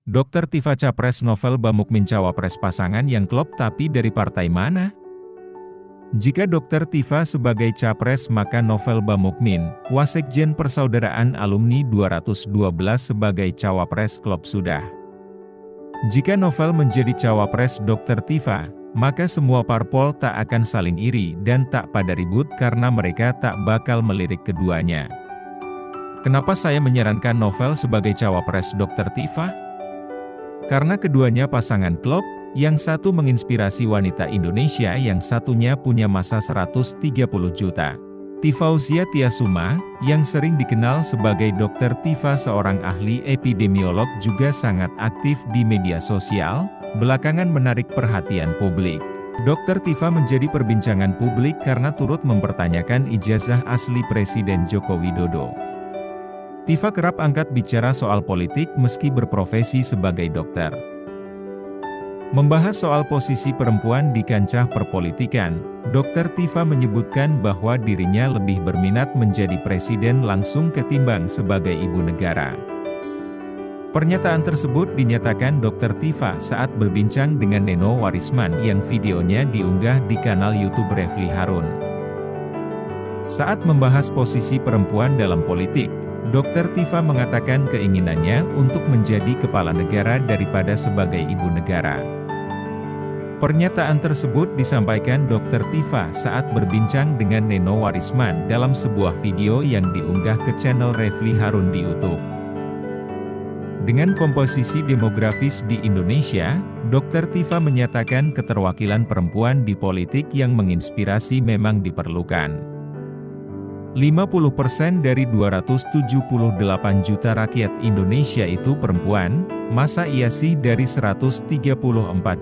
Dr. Tifa Capres Novel Bamukmin cawapres pasangan yang klop tapi dari partai mana? Jika Dr. Tifa sebagai capres maka Novel Bamukmin, Wasekjen Persaudaraan Alumni 212 sebagai cawapres klop sudah. Jika Novel menjadi cawapres Dr. Tifa, maka semua parpol tak akan saling iri dan tak pada ribut karena mereka tak bakal melirik keduanya. Kenapa saya menyarankan Novel sebagai cawapres Dr. Tifa? Karena keduanya pasangan klop, yang satu menginspirasi wanita Indonesia, yang satunya punya masa 130 juta. Tifauzia Tiasuma, yang sering dikenal sebagai Dr. Tifa seorang ahli epidemiolog juga sangat aktif di media sosial, belakangan menarik perhatian publik. Dr. Tifa menjadi perbincangan publik karena turut mempertanyakan ijazah asli Presiden Joko Widodo. Tifa kerap angkat bicara soal politik meski berprofesi sebagai dokter. Membahas soal posisi perempuan di kancah perpolitikan, Dr. Tifa menyebutkan bahwa dirinya lebih berminat menjadi presiden langsung ketimbang sebagai ibu negara. Pernyataan tersebut dinyatakan Dr. Tifa saat berbincang dengan Neno Warisman yang videonya diunggah di kanal YouTube Refly Harun. Saat membahas posisi perempuan dalam politik, Dr. Tifa mengatakan keinginannya untuk menjadi kepala negara daripada sebagai ibu negara. Pernyataan tersebut disampaikan Dr. Tifa saat berbincang dengan Neno Warisman dalam sebuah video yang diunggah ke channel Refly Harun di YouTube. Dengan komposisi demografis di Indonesia, Dr. Tifa menyatakan keterwakilan perempuan di politik yang menginspirasi memang diperlukan. 50% dari 278 juta rakyat Indonesia itu perempuan, masa iya sih dari 134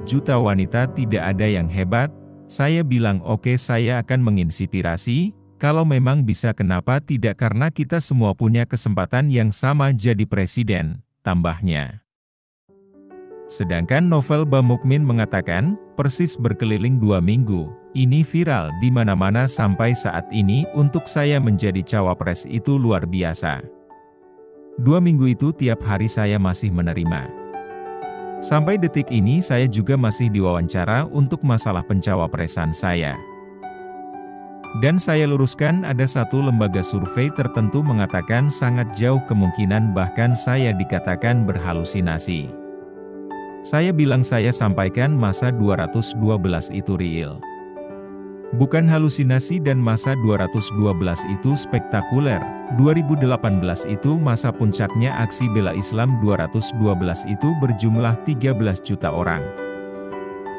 juta wanita tidak ada yang hebat? Saya bilang oke, saya akan menginspirasi, kalau memang bisa kenapa tidak, karena kita semua punya kesempatan yang sama jadi presiden, tambahnya. Sedangkan Novel Bamukmin mengatakan, persis berkeliling 2 minggu, ini viral di mana-mana sampai saat ini, untuk saya menjadi cawapres itu luar biasa. 2 minggu itu tiap hari saya masih menerima. Sampai detik ini saya juga masih diwawancara untuk masalah pencawapresan saya. Dan saya luruskan, ada satu lembaga survei tertentu mengatakan sangat jauh kemungkinan bahkan saya dikatakan berhalusinasi. Saya bilang saya sampaikan masa 212 itu real. Bukan halusinasi, dan masa 212 itu spektakuler. 2018 itu masa puncaknya aksi bela Islam. 212 itu berjumlah 13 juta orang.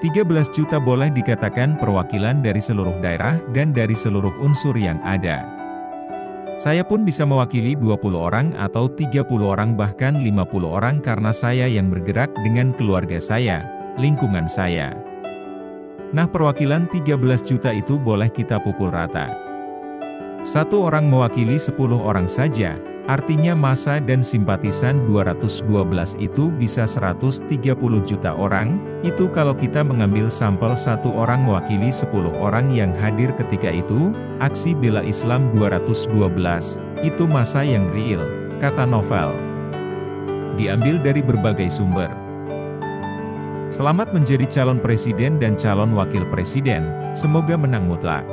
13 juta boleh dikatakan perwakilan dari seluruh daerah dan dari seluruh unsur yang ada. Saya pun bisa mewakili 20 orang atau 30 orang bahkan 50 orang karena saya yang bergerak dengan keluarga saya, lingkungan saya. Nah, perwakilan 13 juta itu boleh kita pukul rata. Satu orang mewakili 10 orang saja, artinya massa dan simpatisan 212 itu bisa 130 juta orang. Itu kalau kita mengambil sampel satu orang mewakili 10 orang yang hadir ketika itu, aksi bela Islam 212, itu massa yang real, kata Novel. Diambil dari berbagai sumber. Selamat menjadi calon presiden dan calon wakil presiden, semoga menang mutlak.